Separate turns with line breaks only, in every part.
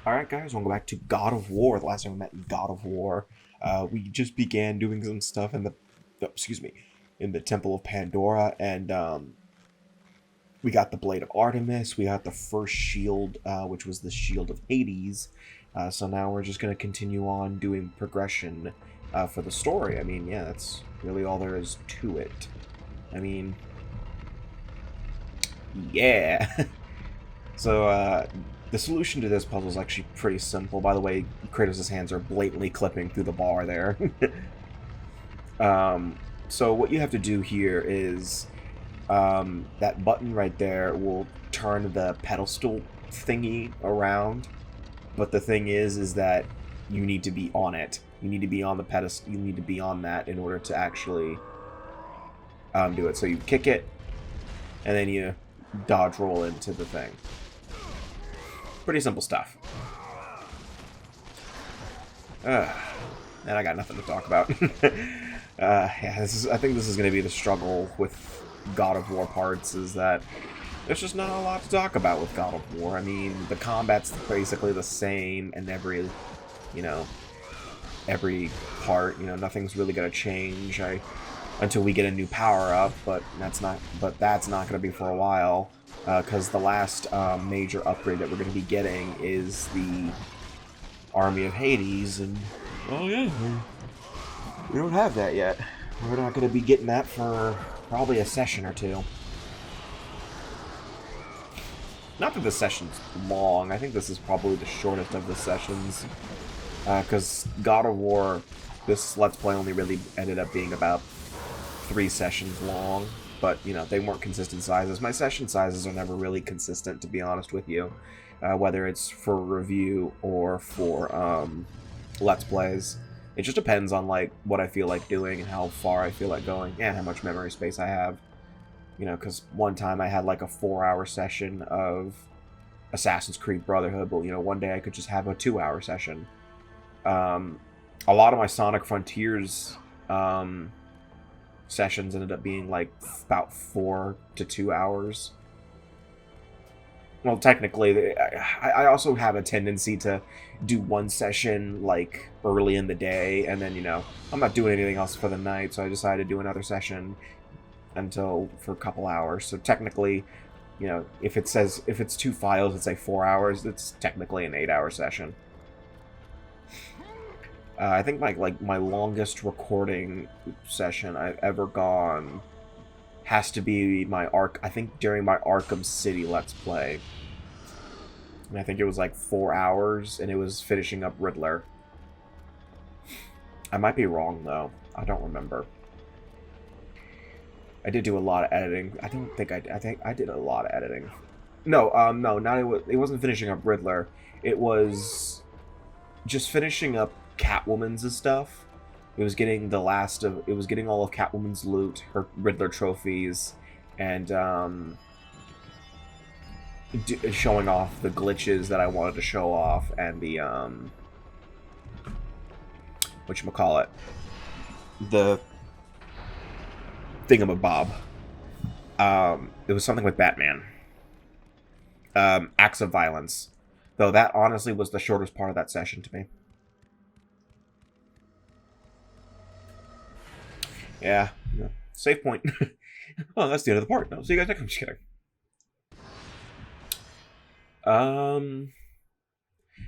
Alright guys, welcome back to God of War. The last time we met in God of War, we just began doing some stuff in the, in the Temple of Pandora, and we got the Blade of Artemis, we got the first shield, which was the Shield of Hades, so now we're just going to continue on doing progression for the story. I mean, yeah, that's really all there is to it. I mean, yeah. So, the solution to this puzzle is actually pretty simple. By the way, Kratos' hands are blatantly clipping through the bar there. um, so what you have to do here is that button right there will turn the pedestal thingy around. But the thing is that you need to be on it. You need to be on the pedestal. You need to be on that in order to actually do it. So you kick it, and then you dodge roll into the thing. Pretty simple stuff. And I got nothing to talk about. Yeah, I think this is going to be the struggle with God of War parts, is that there's just not a lot to talk about with God of War. I mean, the combat's basically the same in every, every part. Nothing's really going to change until we get a new power-up, but that's not going to be for a while. Because the last major upgrade that we're going to be getting is the Army of Hades, and oh yeah, we don't have that yet. We're not going to be getting that for probably a session or two. Not that the session's long. I think this is probably the shortest of the sessions, because God of War, this Let's Play only really ended up being about 3 sessions long. But, they weren't consistent sizes. My session sizes are never really consistent, to be honest with you. Whether it's for review or for Let's Plays. It just depends on, what I feel like doing and how far I feel like going. And how much memory space I have. Because one time I had, a 4-hour session of Assassin's Creed Brotherhood. But, one day I could just have a 2-hour session. A lot of my Sonic Frontiers sessions ended up being about 4 to 2 hours. Well, technically, I also have a tendency to do one session early in the day, and then I'm not doing anything else for the night, so I decided to do another session for a couple hours. So technically, if it's 2 files that say 4 hours, it's technically an 8-hour session. I think my longest recording session I've ever gone has to be I think during my Arkham City Let's Play. And I think it was 4 hours, and it was finishing up Riddler. I might be wrong though. I don't remember. I did do a lot of editing. I think I did a lot of editing. No, it wasn't finishing up Riddler. It was just finishing up Catwoman's stuff. It was getting all of Catwoman's loot, her Riddler trophies, and showing off the glitches that I wanted to show off, and the whatchamacallit, the thingamabob. It was something with Batman. Acts of violence. Though that honestly was the shortest part of that session to me. Yeah. Save point. Oh, that's the end of the part. No, see you guys next time. I'm just kidding.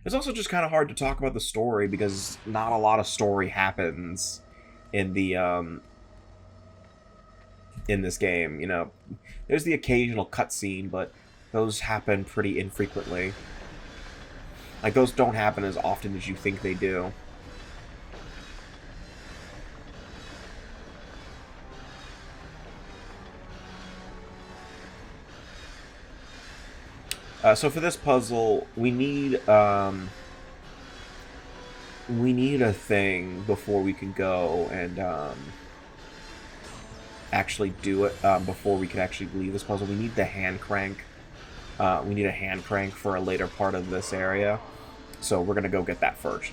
It's also just kind of hard to talk about the story because not a lot of story happens in the in this game. There's the occasional cutscene, but those happen pretty infrequently. Those don't happen as often as you think they do. So for this puzzle, we need a thing before we can go and actually do it. Before we can actually leave this puzzle, we need the hand crank. We need a hand crank for a later part of this area, so we're gonna go get that first.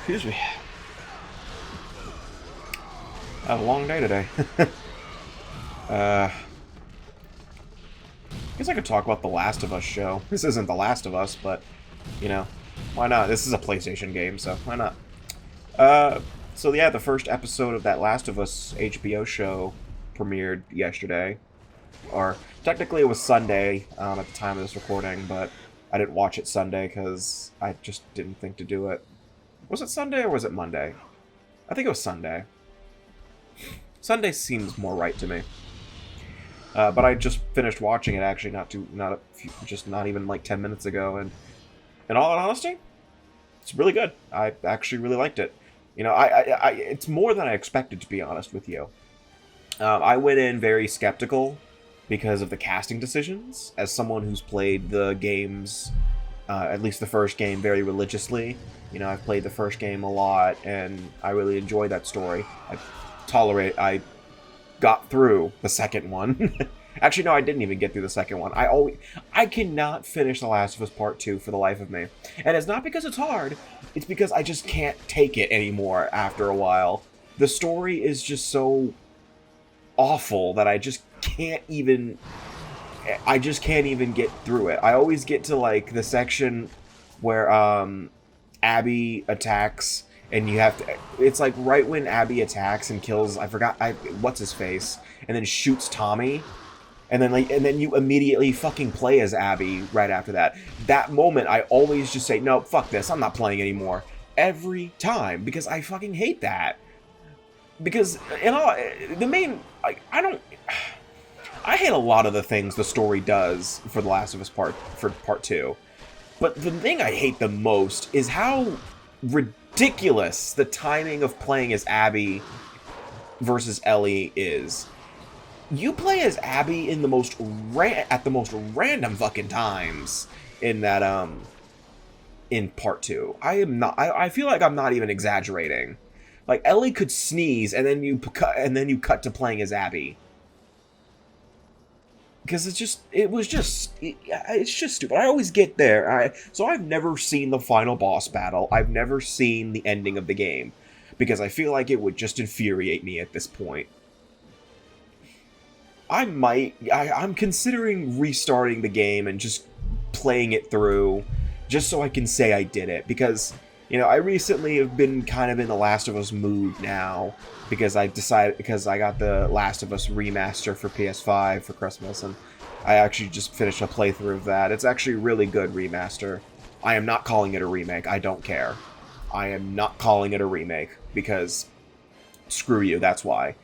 Excuse me. I have a long day today. I guess I could talk about the Last of Us show. This isn't the Last of Us, but, you know, why not? This is a PlayStation game, so why not? So yeah, the first episode of that Last of Us HBO show premiered yesterday. Or, technically it was Sunday at the time of this recording, but I didn't watch it Sunday because I just didn't think to do it. Was it Sunday or was it Monday? I think it was Sunday. Sunday seems more right to me. But I just finished watching it actually not even like 10 minutes ago, and in all honesty, it's really good. I actually really liked it. You know, it's more than I expected, to be honest with you. I went in very skeptical because of the casting decisions. As someone who's played the games, at least the first game, very religiously, you know, I've played the first game a lot, and I really enjoyed that story. I got through the second one. Actually, no, I didn't even get through the second one. I cannot finish The Last of Us Part 2 for the life of me. And it's not because it's hard, it's because I just can't take it anymore after a while. The story is just so awful that I just can't even get through it. I always get to, like, the section where, Abby attacks, and you have to... It's, like, right when Abby attacks and kills... what's-his-face? And then shoots Tommy. And then you immediately fucking play as Abby right after that. That moment, I always just say, no, fuck this, I'm not playing anymore. Every time. Because I fucking hate that. Because, you know, the main... I hate a lot of the things the story does for The Last of Us Part 2. But the thing I hate the most is how ridiculous the timing of playing as Abby versus Ellie is. You play as Abby in the most random fucking times in that in Part 2. I feel like I'm not even exaggerating. Like, Ellie could sneeze and then you cut to playing as Abby. Because it's just stupid. I always get there. So I've never seen the final boss battle. I've never seen the ending of the game. Because I feel like it would just infuriate me at this point. I'm considering restarting the game and just playing it through. Just so I can say I did it. Because, you know, I recently have been kind of in the Last of Us mood now. Because I got the Last of Us remaster for PS5 for Christmas, and I actually just finished a playthrough of that. It's actually a really good remaster. I am not calling it a remake. I don't care. I am not calling it a remake, because screw you, that's why.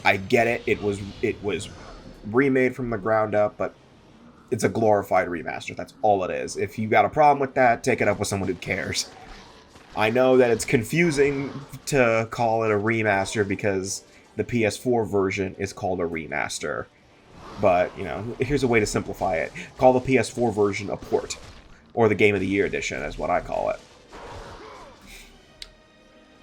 I get it. It was remade from the ground up, but it's a glorified remaster. That's all it is. If you got a problem with that, take it up with someone who cares. I know that it's confusing to call it a remaster because the PS4 version is called a remaster. But, you know, here's a way to simplify it. Call the PS4 version a port. Or the Game of the Year edition is what I call it.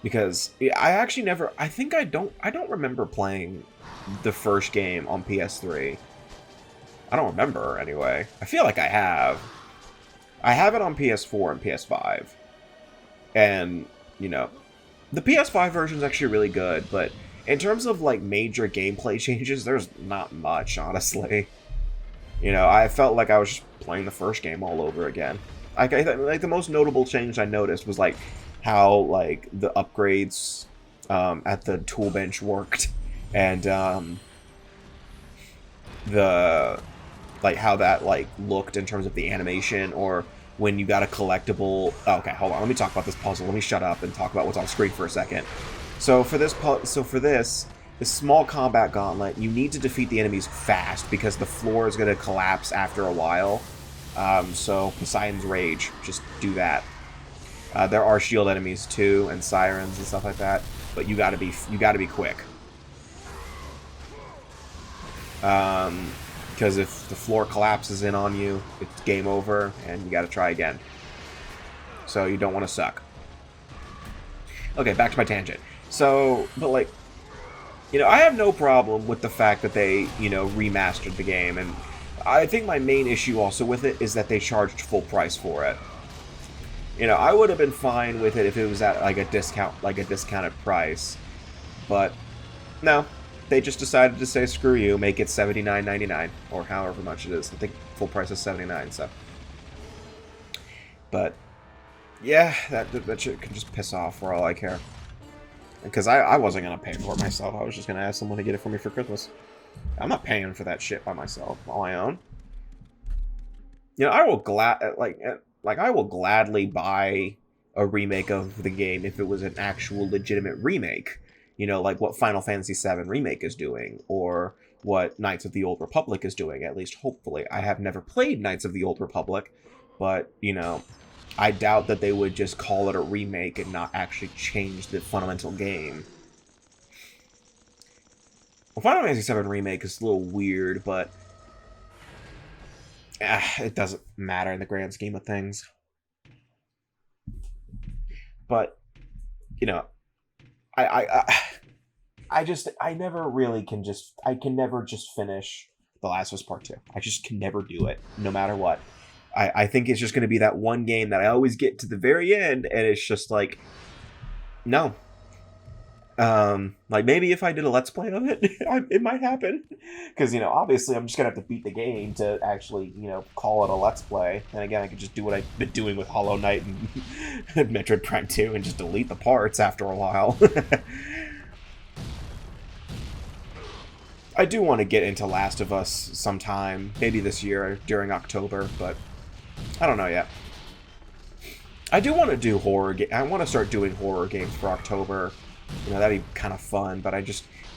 Because I don't remember playing the first game on PS3. I don't remember, anyway. I feel like I have. I have it on PS4 and PS5. And, you know, the PS5 version is actually really good, but in terms of, like, major gameplay changes, there's not much, honestly. You know, I felt like I was just playing the first game all over again. Like, the most notable change I noticed was, like, how, like, the upgrades at the tool bench worked, and how that, like, looked in terms of the animation, or when you got a collectible... Okay, hold on. Let me talk about this puzzle. Let me shut up and talk about what's on screen for a second. So for this small combat gauntlet, you need to defeat the enemies fast because the floor is going to collapse after a while. So Poseidon's Rage, just do that. There are shield enemies too, and sirens and stuff like that, but you gotta be quick. Because if the floor collapses in on you, it's game over, and you gotta try again. So you don't want to suck. Okay, back to my tangent. So, but like, you know, I have no problem with the fact that they, you know, remastered the game, and I think my main issue also with it is that they charged full price for it. You know, I would have been fine with it if it was at like a discounted price, but No, they just decided to say screw you, make it $79.99 or however much it is. I think full price is $79. So, but yeah, that shit can just piss off for all I care. Because I wasn't gonna pay for it myself. I was just gonna ask someone to get it for me for Christmas. I'm not paying for that shit by myself on my own. You know, I will I will gladly buy a remake of the game if it was an actual legitimate remake. You know, like what Final Fantasy VII Remake is doing, or what Knights of the Old Republic is doing, at least hopefully. I have never played Knights of the Old Republic, but, you know, I doubt that they would just call it a remake and not actually change the fundamental game. Well, Final Fantasy VII Remake is a little weird, but it doesn't matter in the grand scheme of things. But, you know, I never really can just, I can never just finish The Last of Us Part 2. I just can never do it, no matter what. I think it's just going to be that one game that I always get to the very end, and it's just like, no. Like, maybe if I did a Let's Play of it, it might happen. Because, you know, obviously I'm just going to have to beat the game to actually, you know, call it a Let's Play. And again, I could just do what I've been doing with Hollow Knight and Metroid Prime 2 and just delete the parts after a while. I do want to get into Last of Us sometime, maybe this year during October, but I don't know yet. I do want to do I want to start doing horror games for October. You know, that'd be kind of fun, but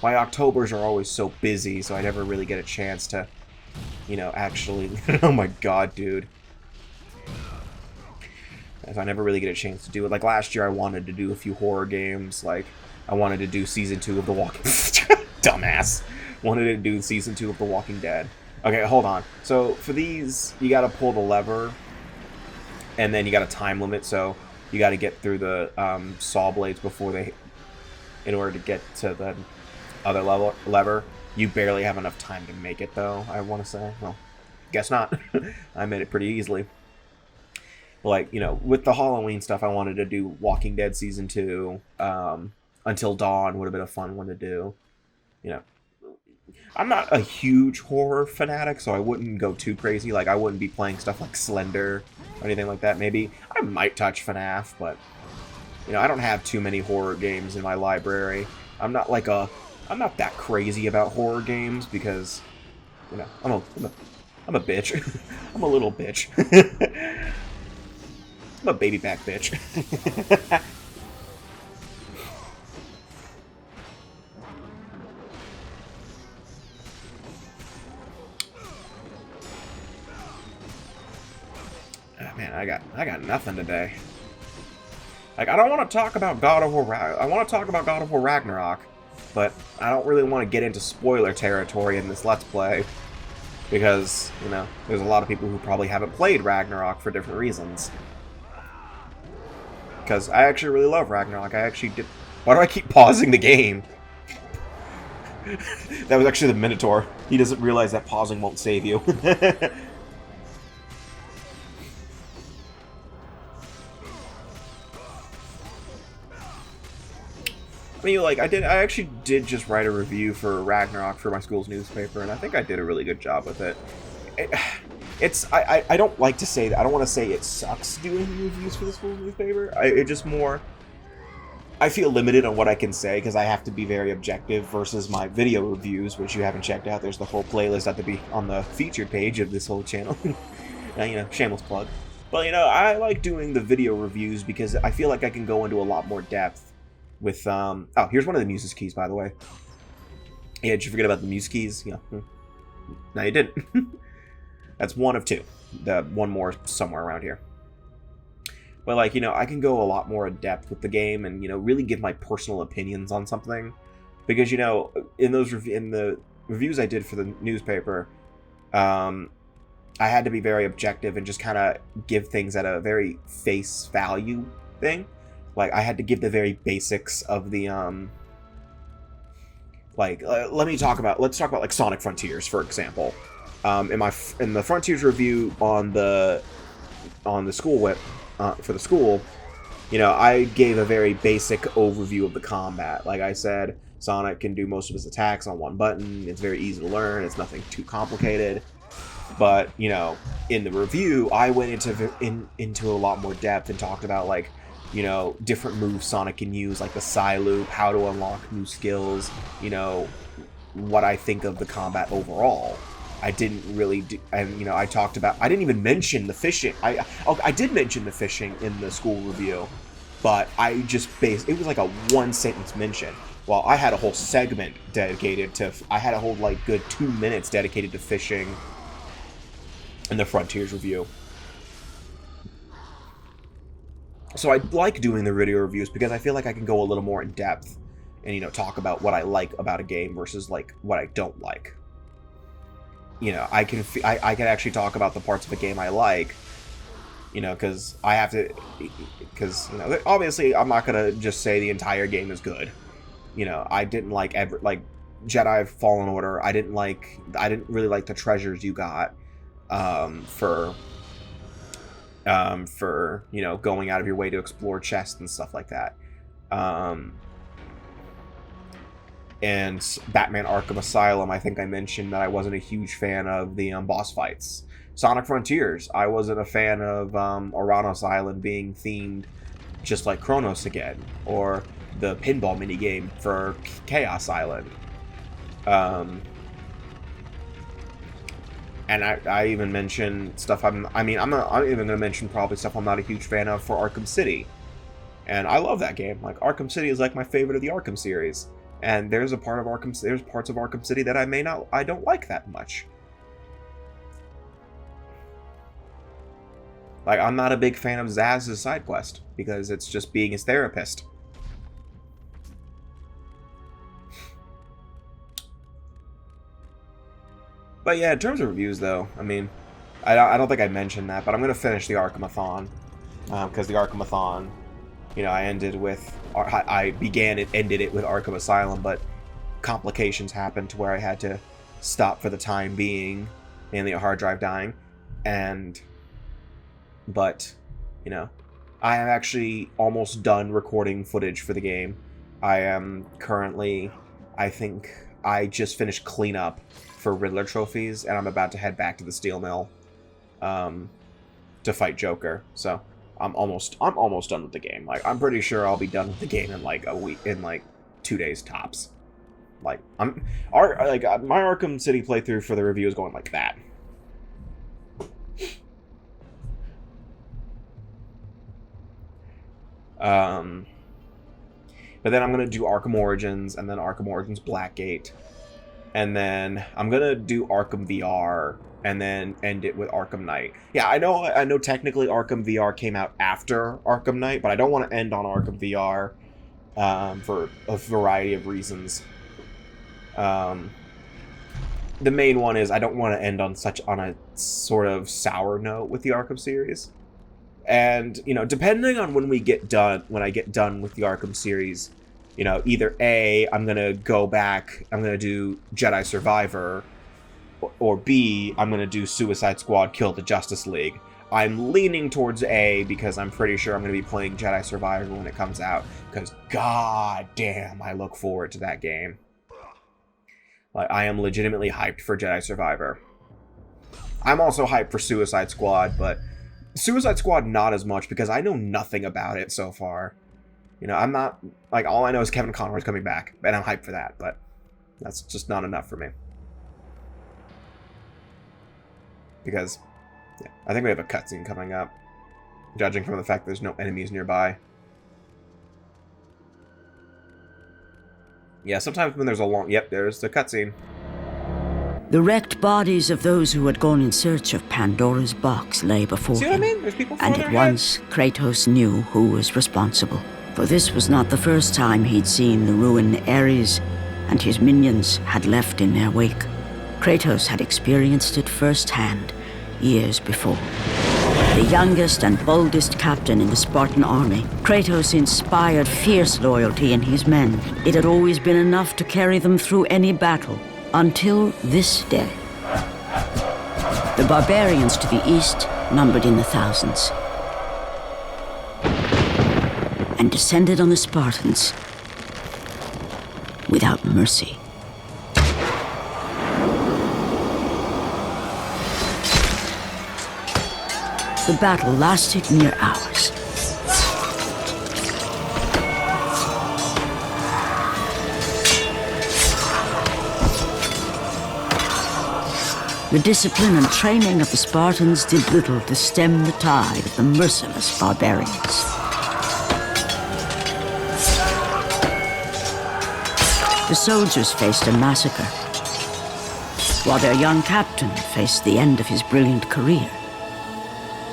my Octobers are always so busy, so I never really get a chance to, you know, actually... Oh my god, dude. I never really get a chance to do it. Like, last year I wanted to do a few horror games. Like, I wanted to do Season 2 of The Walking... Dumbass. Wanted to do Season 2 of The Walking Dead. Okay, hold on. So, for these, you gotta pull the lever, and then you got a time limit, so you gotta get through the saw blades before they... In order to get to the other lever. You barely have enough time to make it, though, I want to say. Well, guess not. I made it pretty easily. Like, you know, with the Halloween stuff, I wanted to do Walking Dead Season 2. Until Dawn would have been a fun one to do. You know, I'm not a huge horror fanatic, so I wouldn't go too crazy. Like, I wouldn't be playing stuff like Slender or anything like that. Maybe I might touch FNAF, but... You know, I don't have too many horror games in my library. I'm not that crazy about horror games because, you know, I'm a bitch. I'm a little bitch. I'm a baby back bitch. Oh, man, I got nothing today. Like, I don't want to talk about God of War. I want to talk about God of War Ragnarok, but I don't really want to get into spoiler territory in this Let's Play because, you know, there's a lot of people who probably haven't played Ragnarok for different reasons. Because I actually really love Ragnarok. I actually did. Why do I keep pausing the game? That was actually the Minotaur. He doesn't realize that pausing won't save you. I mean, like, I actually did just write a review for Ragnarok for my school's newspaper, and I think I did a really good job with it. I don't like to say that. I don't want to say it sucks doing reviews for the school's newspaper. It just more... I feel limited on what I can say, because I have to be very objective versus my video reviews, which you haven't checked out. There's the whole playlist at be on the featured page of this whole channel. Now, you know, shameless plug. But, you know, I like doing the video reviews because I feel like I can go into a lot more depth with, oh, here's one of the music keys, by the way. Yeah, did you forget about the music keys? Yeah. No, you didn't. That's one of two. One more somewhere around here. But, like, you know, I can go a lot more in depth with the game and, you know, really give my personal opinions on something. Because, you know, in the reviews I did for the newspaper, I had to be very objective and just kind of give things at a very face value thing. Like, I had to give the very basics of the, let's talk about, like, Sonic Frontiers, for example. In the Frontiers review on the school whip, for the school, you know, I gave a very basic overview of the combat. Like I said, Sonic can do most of his attacks on one button. It's very easy to learn. It's nothing too complicated. But, you know, in the review, I went into a lot more depth and talked about, like, you know, different moves Sonic can use, like the Psy Loop, how to unlock new skills, you know, what I think of the combat overall. I didn't really do, and, you know, I didn't even mention the fishing. I did mention the fishing in the school review, but I just it was like a one-sentence mention. Well, I had a whole segment dedicated to, I had a whole, like, good 2 minutes dedicated to fishing in the Frontiers review. So I like doing the video reviews because I feel like I can go a little more in depth and, you know, talk about what I like about a game versus, like, what I don't like. You know, I can actually talk about the parts of a game I like, you know, because I have to, because, you know, obviously I'm not going to just say the entire game is good. You know, I didn't like Jedi Fallen Order. I didn't really like the treasures you got for you know, going out of your way to explore chests and stuff like that. And Batman Arkham Asylum, I think I mentioned that I wasn't a huge fan of the boss fights. Sonic Frontiers, I wasn't a fan of Oranos Island being themed just like Chronos again, or the pinball minigame for Chaos Island. And I even mentioned stuff I'm even going to mention probably stuff I'm not a huge fan of for Arkham City. And I love that game. Like, Arkham City is like my favorite of the Arkham series. And there's parts of Arkham City that I don't like that much. Like, I'm not a big fan of Zaz's side quest because it's just being his therapist. But yeah, in terms of reviews, though, I mean, I don't think I mentioned that, but I'm going to finish the Arkhamathon. Because the Arkhamathon, you know, I began and ended it with Arkham Asylum, but complications happened to where I had to stop for the time being, mainly a hard drive dying. But, you know, I am actually almost done recording footage for the game. I am currently, I think I just finished cleanup for Riddler trophies, and I'm about to head back to the Steel Mill to fight Joker. So I'm almost done with the game. Like, I'm pretty sure I'll be done with the game in like a week, in like 2 days tops. Like, my Arkham City playthrough for the review is going like that. But then I'm gonna do Arkham Origins, and then Arkham Origins Blackgate, and then I'm gonna do Arkham VR, and then end it with Arkham Knight. Yeah, I know technically Arkham VR came out after Arkham Knight, but I don't want to end on Arkham VR for a variety of reasons. The main one is I don't want to end on a sort of sour note with the Arkham series. And, you know, depending on when I get done with the Arkham series, you know, either A, I'm going to go back, I'm going to do Jedi Survivor, or B, I'm going to do Suicide Squad Kill the Justice League. I'm leaning towards A because I'm pretty sure I'm going to be playing Jedi Survivor when it comes out, because god damn, I look forward to that game. Like, I am legitimately hyped for Jedi Survivor. I'm also hyped for Suicide Squad, but Suicide Squad not as much because I know nothing about it so far. You know, I'm not, like, all I know is Kevin Conroy's coming back, and I'm hyped for that, but that's just not enough for me. Because, yeah, I think we have a cutscene coming up, judging from the fact there's no enemies nearby. Yeah, sometimes when there's a long, yep, there's the cutscene.
The wrecked bodies of those who had gone in search of Pandora's box lay before him.
See what I mean? There's people
and
further
at once, Kratos knew who was responsible. For this was not the first time he'd seen the ruin Ares and his minions had left in their wake. Kratos had experienced it firsthand, years before. The youngest and boldest captain in the Spartan army, Kratos inspired fierce loyalty in his men. It had always been enough to carry them through any battle. Until this day. The barbarians to the east numbered in the thousands and descended on the Spartans. without mercy. The battle lasted near hours. The discipline and training of the Spartans did little to stem the tide of the merciless barbarians. The soldiers faced a massacre, while their young captain faced the end of his brilliant career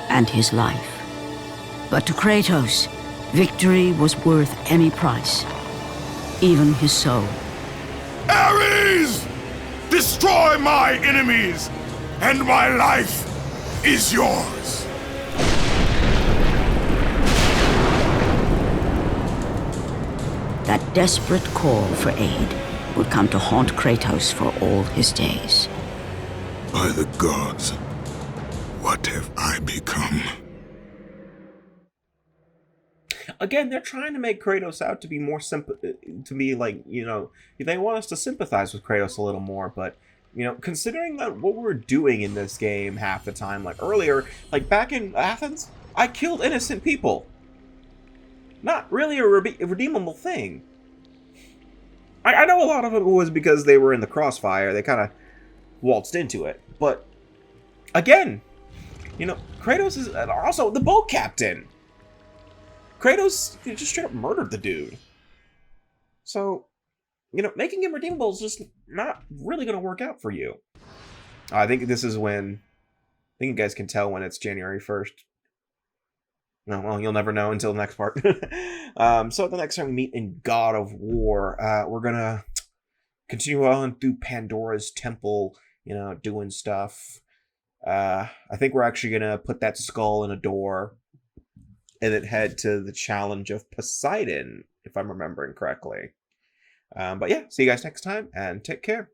and his life. But to Kratos, victory was worth any price, even his soul.
Ares! Destroy my enemies, and my life is yours.
That desperate call for aid would come to haunt Kratos for all his days.
By the gods, what have I become?
Again, they're trying to make Kratos out to be more to be like, you know, they want us to sympathize with Kratos a little more, but, you know, considering that what we're doing in this game half the time, like earlier, like back in Athens, I killed innocent people. Not really a redeemable thing. I know a lot of it was because they were in the crossfire, they kind of waltzed into it, but, again, you know, Kratos is also the boat captain. Kratos just straight up murdered the dude. So, you know, making him redeemable is just not really going to work out for you. I think this is when... I think you guys can tell when it's January 1st. No, well, you'll never know until the next part. So the next time we meet in God of War, we're going to continue on through Pandora's temple, you know, doing stuff. I think we're actually going to put that skull in a door and then head to the challenge of Poseidon, if I'm remembering correctly. But yeah, see you guys next time, and take care.